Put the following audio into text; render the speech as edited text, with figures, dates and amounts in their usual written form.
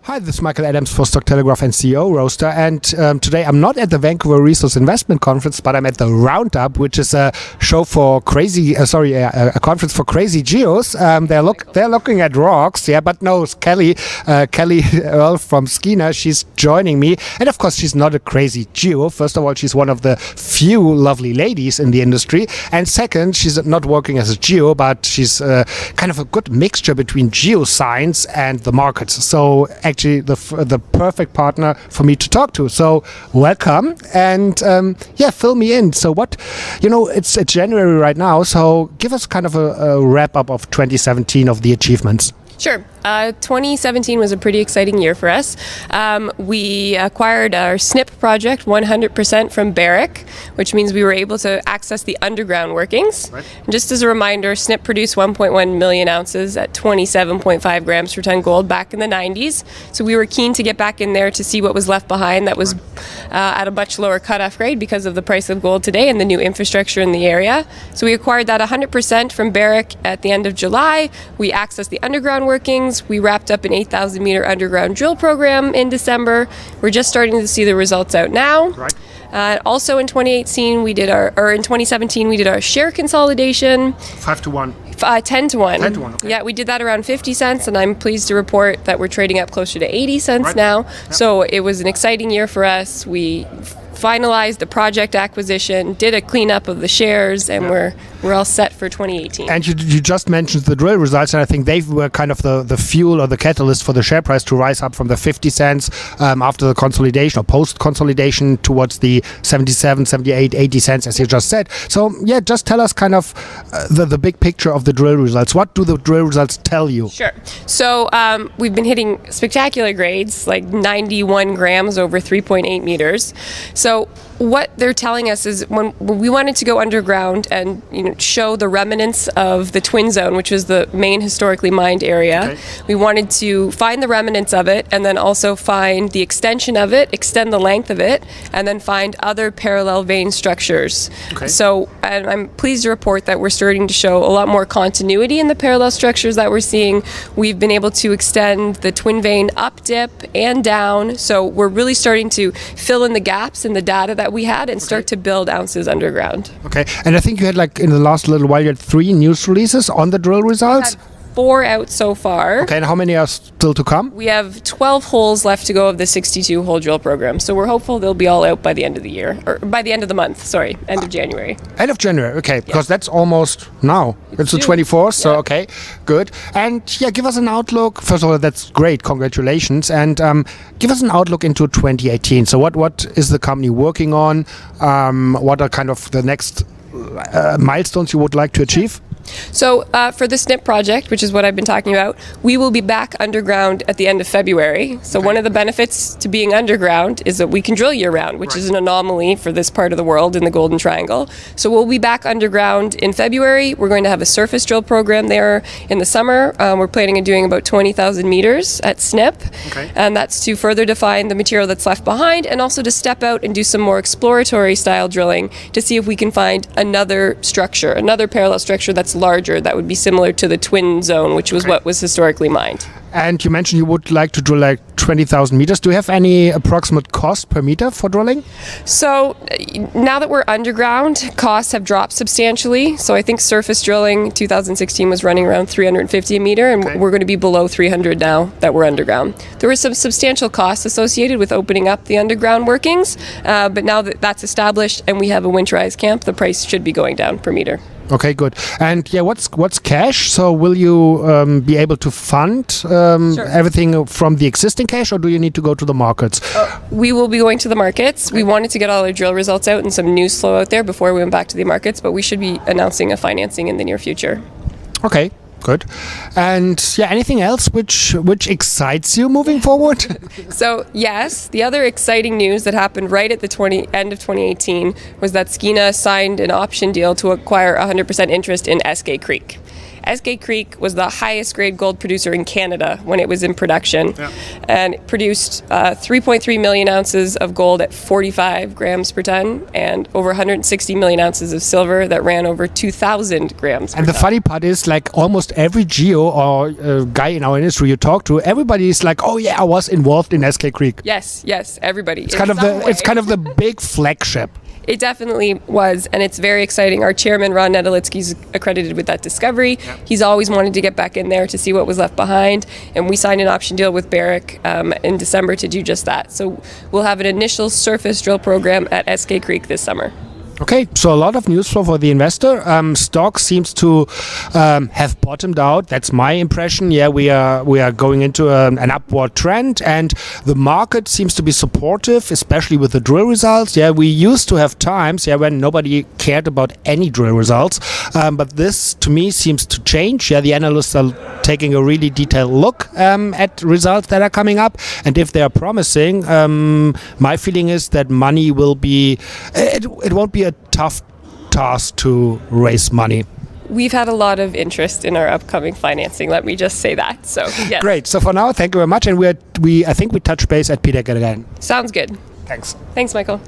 Hi, this is Michael Adams for Stock-Telegraph and CEO Roaster, and today I'm not at the Vancouver Resource Investment Conference, but I'm at the Roundup, which is a show for a conference for crazy geos. They're looking at rocks, but no, it's Kelly Earl from Skeena. She's joining me, and of course she's not a crazy geo. First of all, she's one of the few lovely ladies in the industry, and second, she's not working as a geo, but she's kind of a good mixture between geoscience and the markets. So actually the perfect partner for me to talk to. So welcome, and fill me in. So it's January right now, so give us kind of a wrap up of 2017 of the achievements. Sure. 2017 was a pretty exciting year for us. We acquired our SNP project 100% from Barrick, which means we were able to access the underground workings. Right. And just as a reminder, SNP produced 1.1 million ounces at 27.5 grams per ton gold back in the 90s. So we were keen to get back in there to see what was left behind that was at a much lower cutoff grade because of the price of gold today and the new infrastructure in the area. So we acquired that 100% from Barrick at the end of July. We accessed the underground workings. We wrapped up an 8,000 meter underground drill program in December. We're just starting to see the results out now. Right. Also in 2017 we did our share consolidation. 5 to 1. 10 to 1. 10 to 1, okay. Yeah, we did that around 50 cents, and I'm pleased to report that we're trading up closer to 80 cents now. Yep. So it was an exciting year for us. We finalized the project acquisition, did a cleanup of the shares, and we're all set for 2018. And you just mentioned the drill results, and I think they were kind of the fuel or the catalyst for the share price to rise up from the 50 cents after the consolidation or post-consolidation towards the 77, 78, 80 cents, as you just said. So, just tell us kind of the big picture of the drill results. What do the drill results tell you? Sure. So, we've been hitting spectacular grades, like 91 grams over 3.8 meters. So what they're telling us is when we wanted to go underground and show the remnants of the Twin Zone, which was the main historically mined area, we wanted to find the remnants of it and then also find the extension of it, extend the length of it, and then find other parallel vein structures. Okay. So and I'm pleased to report that we're starting to show a lot more continuity in the parallel structures that we're seeing. We've been able to extend the twin vein up dip and down, so we're really starting to fill in the gaps in the data that we had and start to build ounces underground. Okay, and I think you had in the last little while, you had 3 news releases on the drill results? 4 out so far. Okay, and how many are still to come? We have 12 holes left to go of the 62-hole drill program. So we're hopeful they'll be all out by the end of the year, or by the end of the month, end of January. End of January, okay, because that's almost now. It's the 24th, so okay, good. And give us an outlook. First of all, that's great, congratulations. And give us an outlook into 2018. So what is the company working on? What are kind of the next milestones you would like to achieve? So for the SNP project, which is what I've been talking about, we will be back underground at the end of February. So one of the benefits to being underground is that we can drill year-round, which is an anomaly for this part of the world in the Golden Triangle. So we'll be back underground in February. We're going to have a surface drill program there in the summer. We're planning on doing about 20,000 meters at SNP, and that's to further define the material that's left behind and also to step out and do some more exploratory style drilling to see if we can find another parallel structure that's larger, that would be similar to the Twin Zone, which was what was historically mined. And you mentioned you would like to drill 20,000 meters. Do you have any approximate cost per meter for drilling? So now that we're underground, costs have dropped substantially. So I think surface drilling 2016 was running around 350 a meter, and we're going to be below 300 now that we're underground. There were some substantial costs associated with opening up the underground workings, but now that that's established and we have a winterized camp, the price should be going down per meter. Okay, good. And what's cash? So will you be able to fund everything from the existing cash, or do you need to go to the markets? We will be going to the markets. We wanted to get all our drill results out and some news flow out there before we went back to the markets, but we should be announcing a financing in the near future. Okay. Good. And anything else which excites you moving forward? So yes, the other exciting news that happened right at the end of 2018 was that Skeena signed an option deal to acquire 100% interest in Eskay Creek. Eskay Creek was the highest grade gold producer in Canada when it was in production, and it produced 3.3 million ounces of gold at 45 grams per ton and over 160 million ounces of silver that ran over 2,000 grams per And the ton. funny part is, like, almost every geo or guy in our industry you talk to, everybody is like, "Oh yeah, I was involved in Eskay Creek." Yes, everybody. It's kind of the big flagship. It definitely was, and it's very exciting. Our chairman, Ron Nedolitsky's accredited with that discovery. He's always wanted to get back in there to see what was left behind, and we signed an option deal with Barrick in December to do just that. So we'll have an initial surface drill program at Eskay Creek this summer. Okay, so a lot of news flow for the investor. Stock seems to have bottomed out. That's my impression. Yeah, we are going into an upward trend, and the market seems to be supportive, especially with the drill results. Yeah, we used to have times, when nobody cared about any drill results, but this to me seems to change. Yeah, the analysts are taking a really detailed look at results that are coming up, and if they are promising, my feeling is that money will be. It won't be a tough task to raise money. We've had a lot of interest in our upcoming financing. Let me just say that. So yes. Great. So for now, thank you very much, and I think we touch base at PDAC again. Sounds good. Thanks. Thanks, Michael.